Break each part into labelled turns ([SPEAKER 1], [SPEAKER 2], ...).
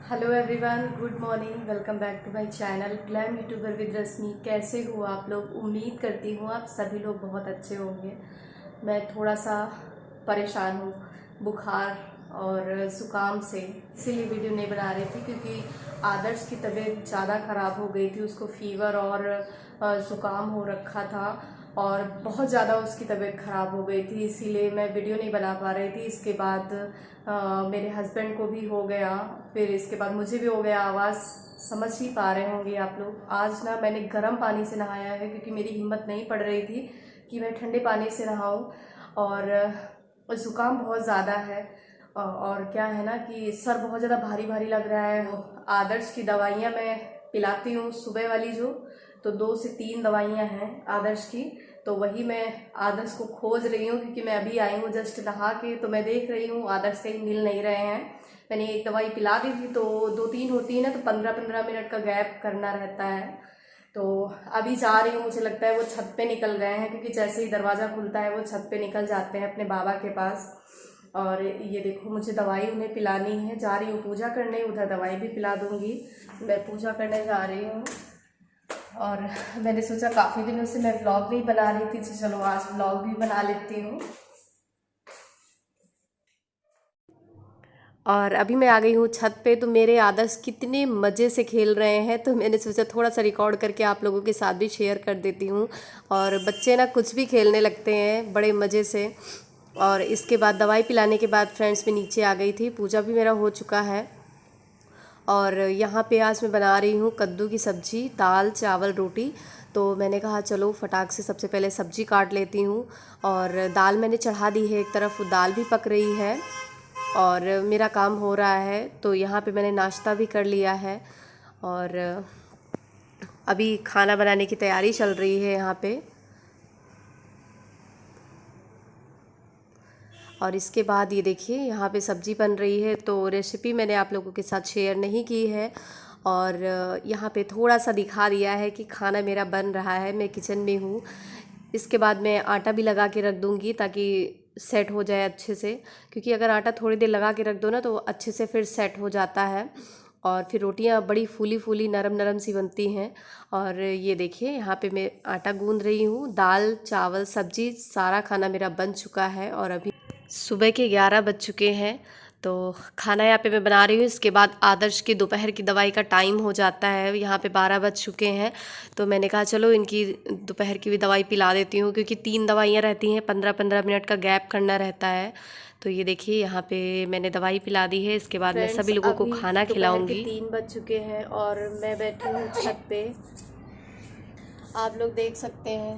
[SPEAKER 1] Hello everyone, good morning. Welcome back to my channel glam YouTuber with Rashmi. कैसे हो आप लोग? उम्मीद करती हूँ आप सभी लोग बहुत अच्छे होंगे। मैं थोड़ा सा परेशान हूँ बुखार और ज़ुकाम से, इसीलिए वीडियो नहीं बना रही थी क्योंकि आदर्श की तबीयत ज़्यादा ख़राब हो गई थी। उसको फीवर और ज़ुकाम हो रखा था और बहुत ज़्यादा उसकी तबीयत ख़राब हो गई थी, इसीलिए मैं वीडियो नहीं बना पा रही थी। इसके बाद मेरे हस्बैंड को भी हो गया, फिर इसके बाद मुझे भी हो गया। आवाज़ समझ ही पा रहे होंगे आप लोग। आज ना मैंने गर्म पानी से नहाया है क्योंकि मेरी हिम्मत नहीं पड़ रही थी कि मैं ठंडे पानी से नहाऊं। और ज़ुकाम बहुत ज़्यादा है और क्या है ना कि सर बहुत ज़्यादा भारी भारी लग रहा है। आदर्श की दवाइयाँ मैं पिलाती हूँ सुबह वाली, जो तो 2 से 3 दवाइयाँ हैं आदर्श की, तो वही मैं आदर्श को खोज रही हूँ क्योंकि मैं अभी आई हूँ जस्ट नहा के, तो मैं देख रही हूँ आदर्श कहीं मिल नहीं रहे हैं। मैंने एक दवाई पिला दी थी, तो 2-3 होती है ना, तो 15-15 मिनट का गैप करना रहता है। तो अभी जा रही हूँ, मुझे लगता है वो छत पे निकल गए हैं क्योंकि जैसे ही दरवाज़ा खुलता है वो छत पे निकल जाते हैं अपने बाबा के पास। और ये देखो, मुझे दवाई उन्हें पिलानी है, जा रही हूँ पूजा करने, उधर दवाई भी पिला दूँगी। मैं पूजा करने जा रही हूँ और मैंने सोचा काफ़ी दिनों से मैं व्लॉग नहीं बना रही थी, तो चलो आज व्लॉग भी बना लेती हूँ। और अभी मैं आ गई हूँ छत पे, तो मेरे आदर्श कितने मज़े से खेल रहे हैं, तो मैंने सोचा थोड़ा सा रिकॉर्ड करके आप लोगों के साथ भी शेयर कर देती हूँ। और बच्चे ना कुछ भी खेलने लगते हैं बड़े मज़े से। और इसके बाद दवाई पिलाने के बाद फ्रेंड्स में नीचे आ गई थी, पूजा भी मेरा हो चुका है। और यहाँ पे आज मैं बना रही हूँ कद्दू की सब्ज़ी, दाल चावल रोटी। तो मैंने कहा चलो फटाक से सबसे पहले सब्ज़ी काट लेती हूँ। और दाल मैंने चढ़ा दी है, एक तरफ दाल भी पक रही है और मेरा काम हो रहा है। तो यहाँ पे मैंने नाश्ता भी कर लिया है और अभी खाना बनाने की तैयारी चल रही है यहाँ पे। और इसके बाद ये देखिए यहाँ पे सब्ज़ी बन रही है, तो रेसिपी मैंने आप लोगों के साथ शेयर नहीं की है। और यहाँ पे थोड़ा सा दिखा दिया है कि खाना मेरा बन रहा है, मैं किचन में हूँ। इसके बाद मैं आटा भी लगा के रख दूँगी ताकि सेट हो जाए अच्छे से, क्योंकि अगर आटा थोड़ी देर लगा के रख दो ना तो अच्छे से फिर सेट हो जाता है और फिर रोटियां बड़ी फूली फूली नरम नरम सी बनती हैं। और ये देखिए यहाँ पे मैं आटा गूंद रही हूँ। दाल चावल सब्जी सारा खाना मेरा बन चुका है और अभी सुबह के 11 बज चुके हैं। तो खाना यहाँ पे मैं बना रही हूँ। इसके बाद आदर्श की दोपहर की दवाई का टाइम हो जाता है, यहाँ पे 12 बज चुके हैं। तो मैंने कहा चलो इनकी दोपहर की भी दवाई पिला देती हूँ, क्योंकि 3 दवाइयाँ रहती हैं, 15-15 मिनट का गैप करना रहता है। तो ये देखिए यहाँ पे मैंने दवाई पिला दी है। इसके बाद मैं फ्रेंड्स, सभी लोगों को अभी खाना दोपहर के खिलाऊंगी। 3 बज चुके हैं और मैं बैठी हूँ छत पे। आप लोग देख सकते हैं,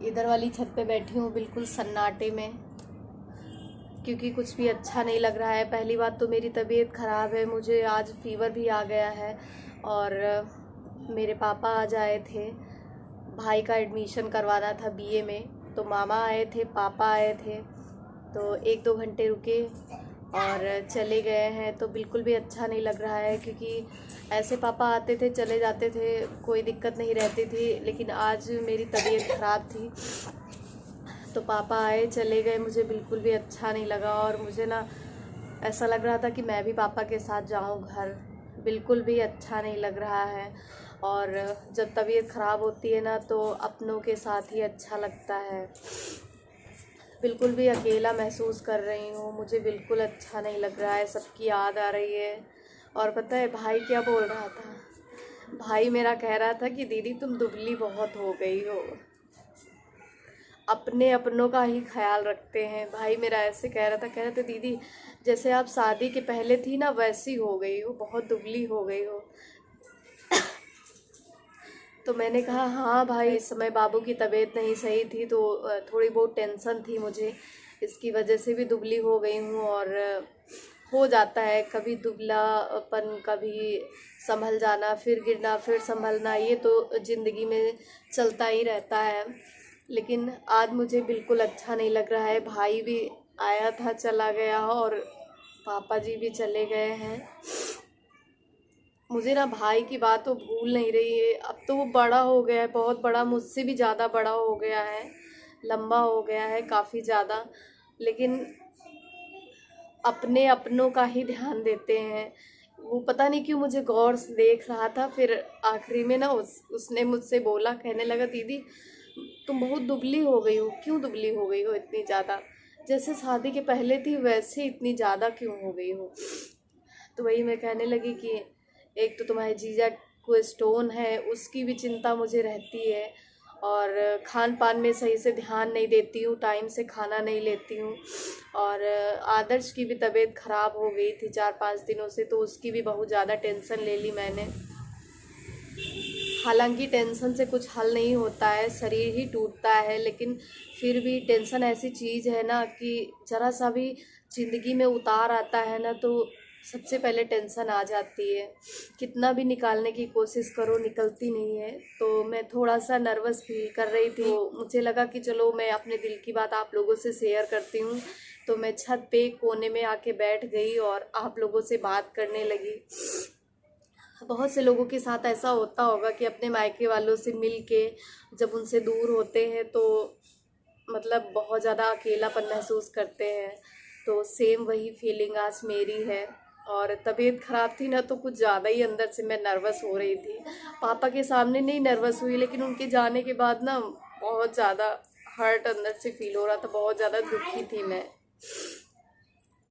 [SPEAKER 1] इधर वाली छत पे बैठी हूँ बिल्कुल सन्नाटे में, क्योंकि कुछ भी अच्छा नहीं लग रहा है। पहली बात तो मेरी तबीयत ख़राब है, मुझे आज फीवर भी आ गया है। और मेरे पापा आज आए थे, भाई का एडमिशन करवाना था बीए में, तो मामा आए थे, पापा आए थे, तो 1-2 घंटे रुके और चले गए हैं। तो बिल्कुल भी अच्छा नहीं लग रहा है, क्योंकि ऐसे पापा आते थे चले जाते थे, कोई दिक्कत नहीं रहती थी, लेकिन आज मेरी तबीयत ख़राब थी तो पापा आए चले गए, मुझे बिल्कुल भी अच्छा नहीं लगा। और मुझे ना ऐसा लग रहा था कि मैं भी पापा के साथ जाऊं घर, बिल्कुल भी अच्छा नहीं लग रहा है। और जब तबीयत ख़राब होती है ना तो अपनों के साथ ही अच्छा लगता है। बिल्कुल भी अकेला महसूस कर रही हूँ, मुझे बिल्कुल अच्छा नहीं लग रहा है, सबकी याद आ रही है। और पता है भाई क्या बोल रहा था? भाई मेरा कह रहा था कि दीदी तुम दुबली बहुत हो गई हो, अपने अपनों का ही ख्याल रखते हैं। भाई मेरा ऐसे कह रहा था, कह रहे थे दीदी जैसे आप शादी के पहले थी ना वैसी हो गई हो, बहुत दुबली हो गई हो। तो मैंने कहा हाँ भाई, इस समय बाबू की तबीयत नहीं सही थी तो थोड़ी बहुत टेंशन थी मुझे, इसकी वजह से भी दुबली हो गई हूँ। और हो जाता है कभी दुबलापन, कभी संभल जाना, फिर गिरना, फिर संभलना, ये तो ज़िंदगी में चलता ही रहता है। लेकिन आज मुझे बिल्कुल अच्छा नहीं लग रहा है। भाई भी आया था चला गया और पापा जी भी चले गए हैं। मुझे ना भाई की बात तो भूल नहीं रही है। अब तो वो बड़ा हो गया है, बहुत बड़ा, मुझसे भी ज़्यादा बड़ा हो गया है, लंबा हो गया है काफ़ी ज़्यादा, लेकिन अपने अपनों का ही ध्यान देते हैं। वो पता नहीं क्यों मुझे गौर से देख रहा था। फिर आखिरी में ना उसने मुझसे बोला, कहने लगा दीदी तुम बहुत दुबली हो गई हो, क्यों दुबली हो गई हो इतनी ज़्यादा, जैसे शादी के पहले थी वैसे इतनी ज़्यादा क्यों हो गई हो। तो वही मैं कहने लगी कि एक तो तुम्हारे जीजा को स्टोन है, उसकी भी चिंता मुझे रहती है, और खान पान में सही से ध्यान नहीं देती हूँ, टाइम से खाना नहीं लेती हूँ, और आदर्श की भी तबीयत ख़राब हो गई थी 4-5 दिनों से, तो उसकी भी बहुत ज़्यादा टेंशन ले ली मैंने। हालांकि टेंशन से कुछ हल नहीं होता है, शरीर ही टूटता है, लेकिन फिर भी टेंशन ऐसी चीज़ है ना कि ज़रा सा भी ज़िंदगी में उतार आता है ना तो सबसे पहले टेंशन आ जाती है। कितना भी निकालने की कोशिश करो निकलती नहीं है। तो मैं थोड़ा सा नर्वस फील कर रही थी, तो मुझे लगा कि चलो मैं अपने दिल की बात आप लोगों से शेयर करती हूँ। तो मैं छत पे कोने में आके बैठ गई और आप लोगों से बात करने लगी। बहुत से लोगों के साथ ऐसा होता होगा कि अपने मायके वालों से मिल के जब उनसे दूर होते हैं तो मतलब बहुत ज़्यादा अकेलापन महसूस करते हैं। तो सेम वही फीलिंग आज मेरी है। और तबीयत ख़राब थी ना तो कुछ ज़्यादा ही अंदर से मैं नर्वस हो रही थी। पापा के सामने नहीं नर्वस हुई, लेकिन उनके जाने के बाद ना बहुत ज़्यादा हर्ट अंदर से फील हो रहा था, बहुत ज़्यादा दुखी थी मैं।